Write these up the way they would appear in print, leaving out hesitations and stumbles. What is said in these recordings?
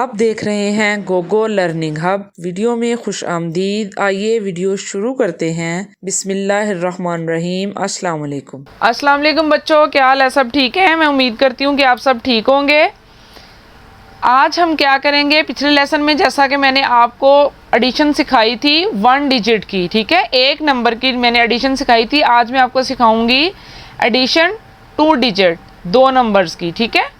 आप देख रहे हैं गोगो लर्निंग हब। वीडियो में खुश आमदीद। आइए वीडियो शुरू करते हैं। बिस्मिल्लाहिर्रहमानिर्रहीम। अस्सलाम वालेकुम। अस्सलाम वालेकुम बच्चों, क्या हाल है? सब ठीक है? मैं उम्मीद करती हूँ कि आप सब ठीक होंगे। आज हम क्या करेंगे, पिछले लेसन में जैसा कि मैंने आपको एडिशन सिखाई थी 1 डिजिट की, ठीक है, एक नंबर की मैंने एडिशन सिखाई थी। आज मैं आपको सिखाऊंगी एडिशन 2 डिजिट, 2 नंबर्स की, ठीक है।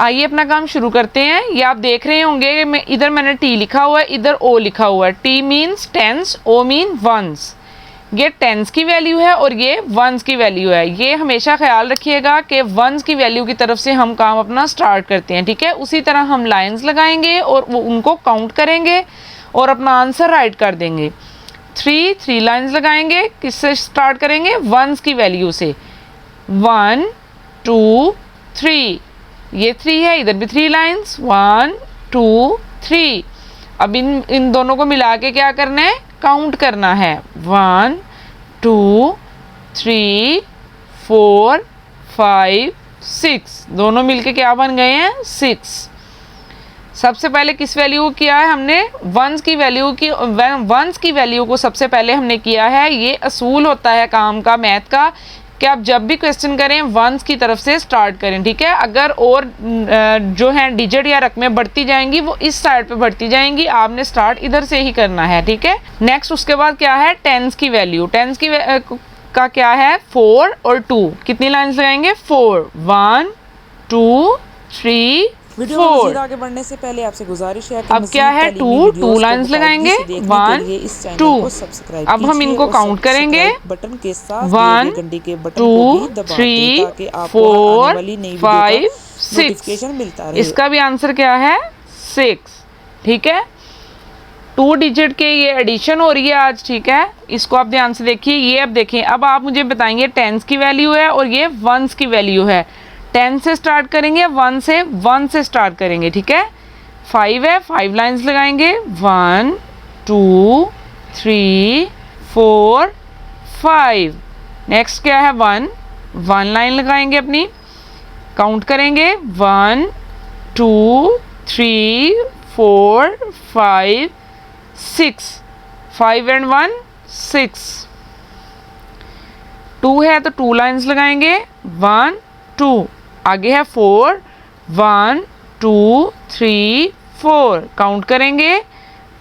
आइए अपना काम शुरू करते हैं। ये आप देख रहे होंगे कि इधर मैंने टी लिखा हुआ है, इधर ओ लिखा हुआ है। टी मीन्स टेंस, ओ मीन वंस। ये टेंस की वैल्यू है और ये वंस की वैल्यू है। ये हमेशा ख्याल रखिएगा कि वंस की वैल्यू की तरफ से हम काम अपना स्टार्ट करते हैं, ठीक है। उसी तरह हम लाइंस लगाएंगे और वो उनको काउंट करेंगे और अपना आंसर राइट कर देंगे। 3 लाइंस लगाएंगे। किससे स्टार्ट करेंगे? वंस की वैल्यू से। 1 2 3, ये 3 है, इधर भी 3 लाइंस। 1 2 3। अब इन दोनों को मिला के क्या करना है? काउंट करना है। 1 2 3 4 5 6। दोनों मिलके क्या बन गए हैं? 6। सबसे पहले किस वैल्यू को किया है हमने? वंस की वैल्यू की। वंस की वैल्यू को सबसे पहले हमने किया है। ये असूल होता है काम का, मैथ का, कि आप जब भी क्वेश्चन करें वंस की तरफ से स्टार्ट करें, ठीक है। अगर और जो है डिजिट या रकमें बढ़ती जाएंगी वो इस साइड पे बढ़ती जाएंगी, आपने स्टार्ट इधर से ही करना है, ठीक है। नेक्स्ट उसके बाद क्या है? टेंस की वैल्यू। टेंस की का क्या है? 4 और 2। कितनी लाइंस लगाएंगे? 4। 1 2 3 वीडियो में 4। मज़ीद आगे बढ़ने से पहले आपसे गुजारिश है कि अब क्या है? 2 लाइंस लगाएंगे। 1 2। अब हम इनको काउंट करेंगे। बटन के साथ 1 घंटी के बटन 2 को भी दबा दें 3 ताकि आपको हर आने 4 वाली नई वीडियो 5 का नोटिफिकेशन 6। मिलता रहे। इसका भी आंसर क्या है? 6, ठीक है। 2 डिजिट के ये एडिशन हो रही है आज, ठीक है। इसको आप ध्यान से देखिए। ये अब देखें, अब आप मुझे बताएंगे टेंस की वैल्यू है और ये वंस की वैल्यू है। 10 से स्टार्ट करेंगे, 1 से स्टार्ट करेंगे, ठीक है। 5 है, 5 लाइंस लगाएंगे। 1 2 3 4 5। नेक्स्ट क्या है? 1 लाइन लगाएंगे अपनी, काउंट करेंगे। 1 2 3 4 5 6। 5 एंड 1 6। 2 है तो 2 लाइंस लगाएंगे। 1 2। आगे है 4। 1 2 3 4। काउंट करेंगे।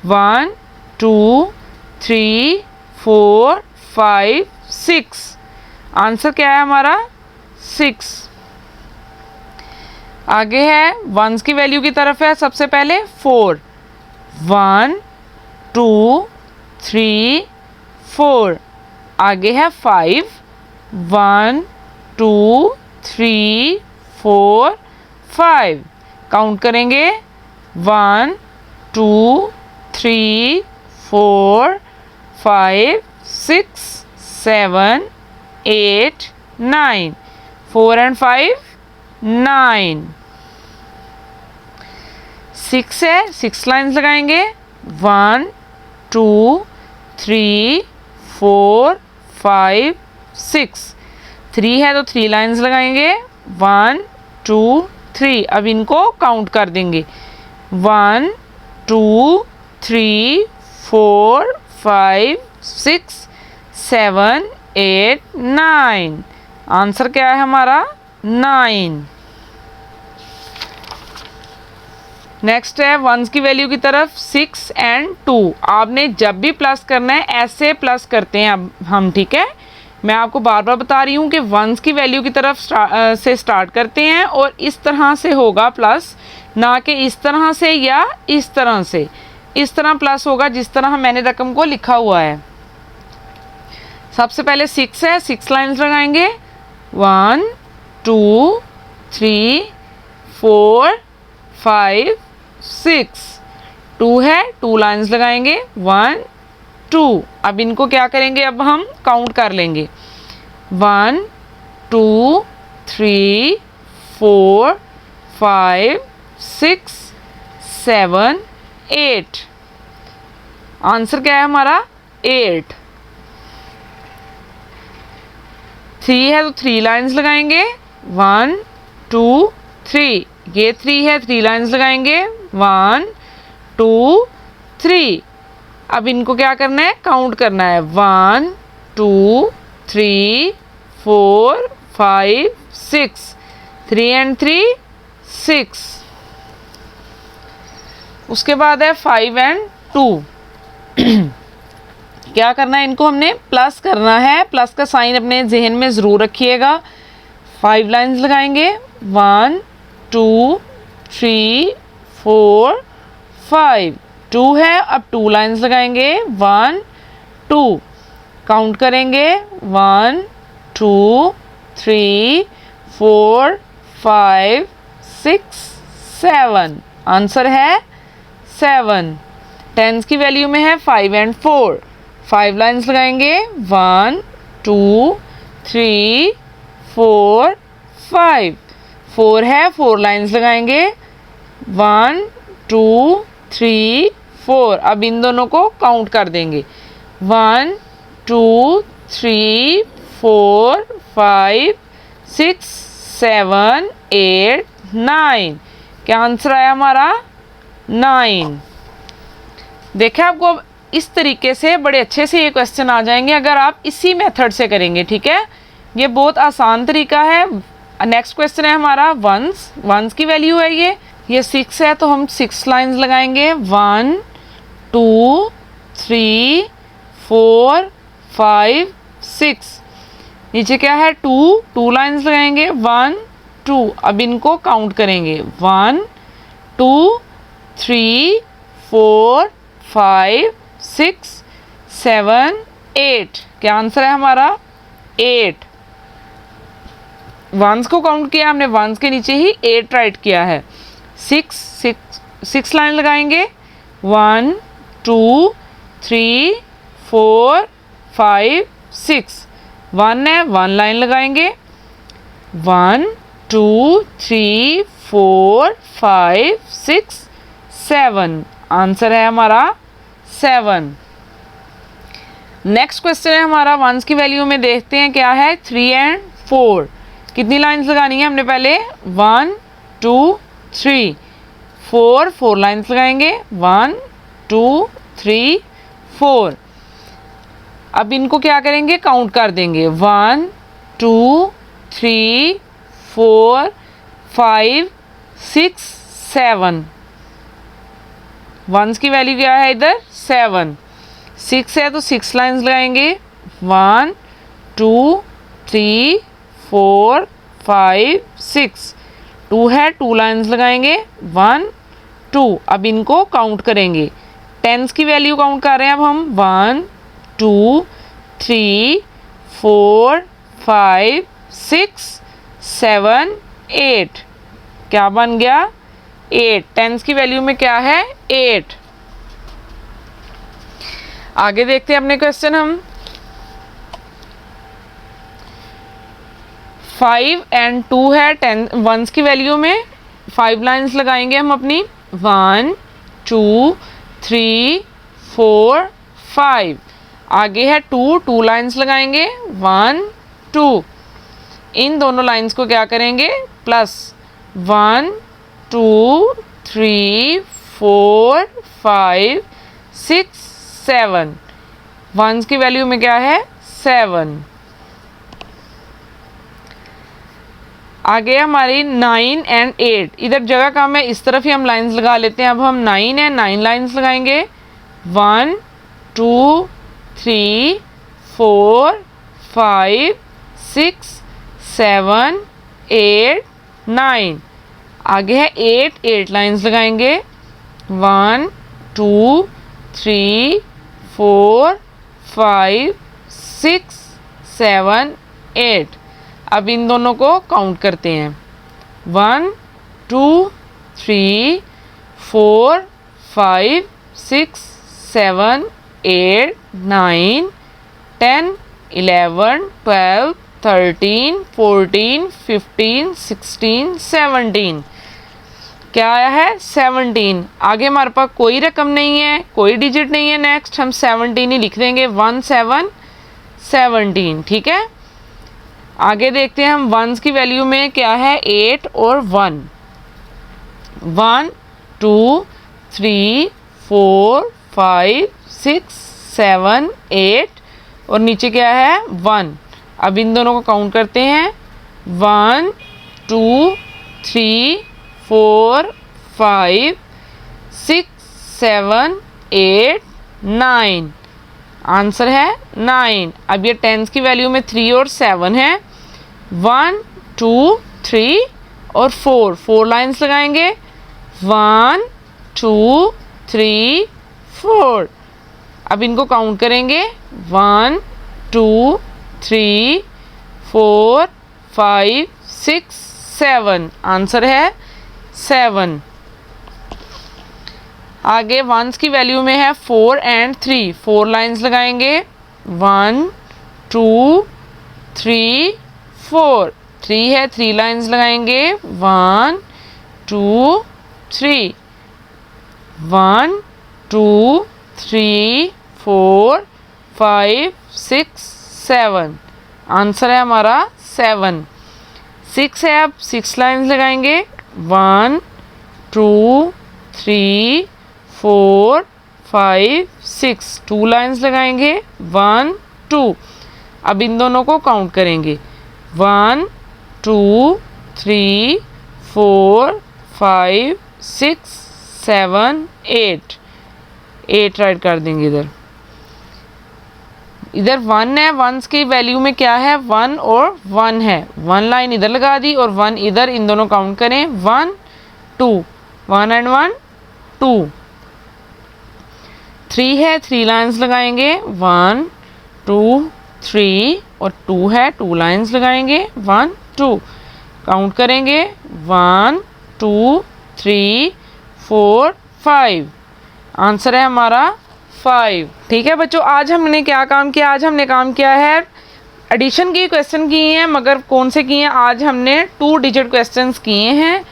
1 2 3 4 5 6। आंसर क्या है हमारा? 6। आगे है वंस की वैल्यू की तरफ है। सबसे पहले 4। 1 2 3 4। आगे है 5। 1 2 3 4 5। काउंट करेंगे। 1 2 3 4 5 6 7 8 9। 4 and 5 9। 6 है, 6 लाइंस लगाएंगे। 1 2 3 4 5 6। 3 है तो 3 लाइंस लगाएंगे। 1 2 3। अब इनको काउंट कर देंगे। 1 2 3 4 5 6 7 8 9। आंसर क्या है हमारा? 9। नेक्स्ट है वंस की वैल्यू की तरफ। 6 एंड 2। आपने जब भी प्लस करना है ऐसे प्लस करते हैं अब हम, ठीक है। मैं आपको बार बार बता रही हूँ कि वंस की वैल्यू की तरफ से स्टार्ट करते हैं और इस तरह से होगा प्लस, ना कि इस तरह से या इस तरह से। इस तरह प्लस होगा जिस तरह मैंने रकम को लिखा हुआ है। सबसे पहले 6 है, 6 लाइंस लगाएंगे। 1 2 3 4 5 6। 2 है, 2 लाइंस लगाएंगे। 1 2। अब इनको क्या करेंगे? अब हम काउंट कर लेंगे। 1 2 3 4 5 6 7 8। आंसर क्या है हमारा? 8। 3 है तो 3 लाइंस लगाएंगे। 1 2 3। ये 3 है, 3 लाइन्स लगाएंगे, 1 2 3। अब इनको क्या करना है, काउंट करना है, 1 2 3 4 5 6, 3 and 3 6। उसके बाद है 5 and 2। क्या करना है, इनको हमने प्लस करना है, प्लस का साइन अपने जहन में ज़रूर रखिएगा। 5 लाइन्स लगाएंगे, 1 2 3 4 5, 2 है, अब 2 लाइन्स लगाएंगे, 1 2, काउंट करेंगे, 1 2 3 4 5 6 7, आंसर है 7। टेंस की वैल्यू में है 5 and 4। 5 लाइन्स लगाएंगे, 1 2 3 4 5, 4 है, 4 लाइन्स लगाएंगे, 1 2 3 4। अब इन दोनों को काउंट कर देंगे, 1 2 3 4 5 6 7 8 9। क्या आंसर आया हमारा, 9। देखें, आपको अब इस तरीके से बड़े अच्छे से ये क्वेश्चन आ जाएंगे अगर आप इसी मेथड से करेंगे, ठीक है। ये बहुत आसान तरीका है। नेक्स्ट क्वेश्चन है हमारा वंस की वैल्यू है ये 6 है, तो हम 6 लाइन्स लगाएंगे, 1 2 3 4 5 6। नीचे क्या है, 2 लाइन्स लगाएंगे, 1 2। अब इनको काउंट करेंगे, 1 2 3 4 5 6 7 8। क्या आंसर है हमारा, 8। वंस को काउंट किया हमने, वंस के नीचे ही 8 राइट किया है। 6 लाइन लगाएंगे, 1 2 3 4 5 6। 1 है, 1 लाइन लगाएंगे, 1 2 3 4 5 6 7, आंसर है हमारा 7। नेक्स्ट क्वेश्चन है हमारा वंस की वैल्यू में, देखते हैं क्या है, 3 and 4। कितनी लाइन्स लगानी है हमने, पहले 1 2 3 4 लाइन्स लगाएंगे, 1 2 3 4। अब इनको क्या करेंगे, काउंट कर देंगे, 1 2 3 4 5 6 7। वंस की वैल्यू क्या है इधर, 7। 6 है तो 6 लाइन्स लगाएंगे, 1 2 3 4 5 6। 2 है, 2 लाइन्स लगाएंगे, 1 2। अब इनको काउंट करेंगे, टेंस की वैल्यू काउंट कर रहे हैं अब हम, 1 2 3 4 5 6 7 8। क्या बन गया, 8। टेंस की वैल्यू में क्या है, 8। आगे देखते हैं अपने क्वेश्चन हम। 5 and 2 है, 10 वंस की वैल्यू में 5 लाइन्स लगाएंगे हम अपनी, 1 2 3 4 5। आगे है 2 लाइन्स लगाएंगे, 1 2। इन दोनों लाइन्स को क्या करेंगे, प्लस, 1 2 3 4 5 6 7। वंस की वैल्यू में क्या है, 7। आगे हमारी 9 and 8। इधर जगह कम है, इस तरफ ही हम लाइंस लगा लेते हैं। अब हम 9 है, 9 लाइंस लगाएंगे, 1 2 3 4 5 6 7 8 9। आगे है 8 लाइंस लगाएंगे, 1 2 3 4 5 6 7 8। अब इन दोनों को काउंट करते हैं, 1 2 3 4 5 6 7 8 9 10 11 12 13 14 15 16 17। क्या आया है, 17। आगे हमारे पास कोई रकम नहीं है, कोई डिजिट नहीं है, नेक्स्ट हम 17 ही लिख देंगे, 1 7 17। ठीक है, आगे देखते हैं हम वंस की वैल्यू में क्या है, 8 और 1। 1 2 3 4 5 6 7 8 और नीचे क्या है 1। अब इन दोनों को काउंट करते हैं 1 2 3 4 5 6 7 8 9। आंसर है 9। अब ये टेंस की वैल्यू में 3 और 7 है। 1 2 3 और 4 लाइन्स लगाएंगे 1 2 3 4। अब इनको काउंट करेंगे 1 2 3 4 5 6 7। आंसर है 7। आगे वंस की वैल्यू में है 4 एंड 3। 4 लाइन्स लगाएंगे 1 2 3 4। 3 है 3 लाइन्स लगाएंगे 1 2 3 1 2 3 4 5 6 7। आंसर है हमारा 7। 6 है, अब 6 लाइन्स लगाएंगे 1 2 3 4 5 6। 2 लाइन्स लगाएंगे 1 2। अब इन दोनों को काउंट करेंगे 1 2 3 4 5 6 7 8। 8 राइट कर देंगे इधर। इधर 1 है, 1 की वैल्यू में क्या है 1 और 1 है। 1 लाइन इधर लगा दी और 1 इधर। इन दोनों काउंट करें 1 2 1 एंड 1 2। 3 है 3 लाइन्स लगाएंगे 1 2 3 और 2 है 2 लाइन्स लगाएंगे 1 2। काउंट करेंगे 1 2 3 4 5। आंसर है हमारा 5। ठीक है बच्चों, आज हमने क्या काम किया? आज हमने काम किया है एडिशन की क्वेश्चन किए हैं, मगर कौन से किए हैं? आज हमने 2 डिजिट क्वेश्चंस किए हैं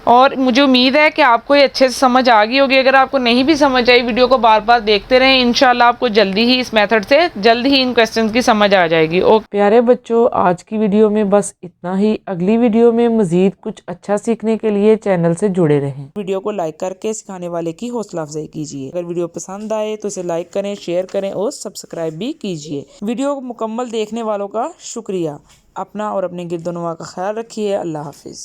और मुझे उम्मीद है कि आपको ये अच्छे से समझ आ गई होगी। अगर आपको नहीं भी समझ आई, वीडियो को बार बार देखते रहें, इंशाल्लाह आपको जल्दी ही इस मेथड से जल्दी ही इन क्वेश्चंस की समझ आ जाएगी। ओके प्यारे बच्चों, आज की वीडियो में बस इतना ही। अगली वीडियो में मज़ीद कुछ अच्छा सीखने के लिए चैनल से जुड़े रहें। वीडियो को लाइक करके सिखाने वाले की हौसला अफजाई कीजिए। अगर वीडियो पसंद आए तो इसे लाइक करें, शेयर करें और सब्सक्राइब भी कीजिए। वीडियो को मुकम्मल देखने वालों का शुक्रिया। अपना और अपने गिरदोनवा का ख्याल रखिए। अल्लाह हाफिज़।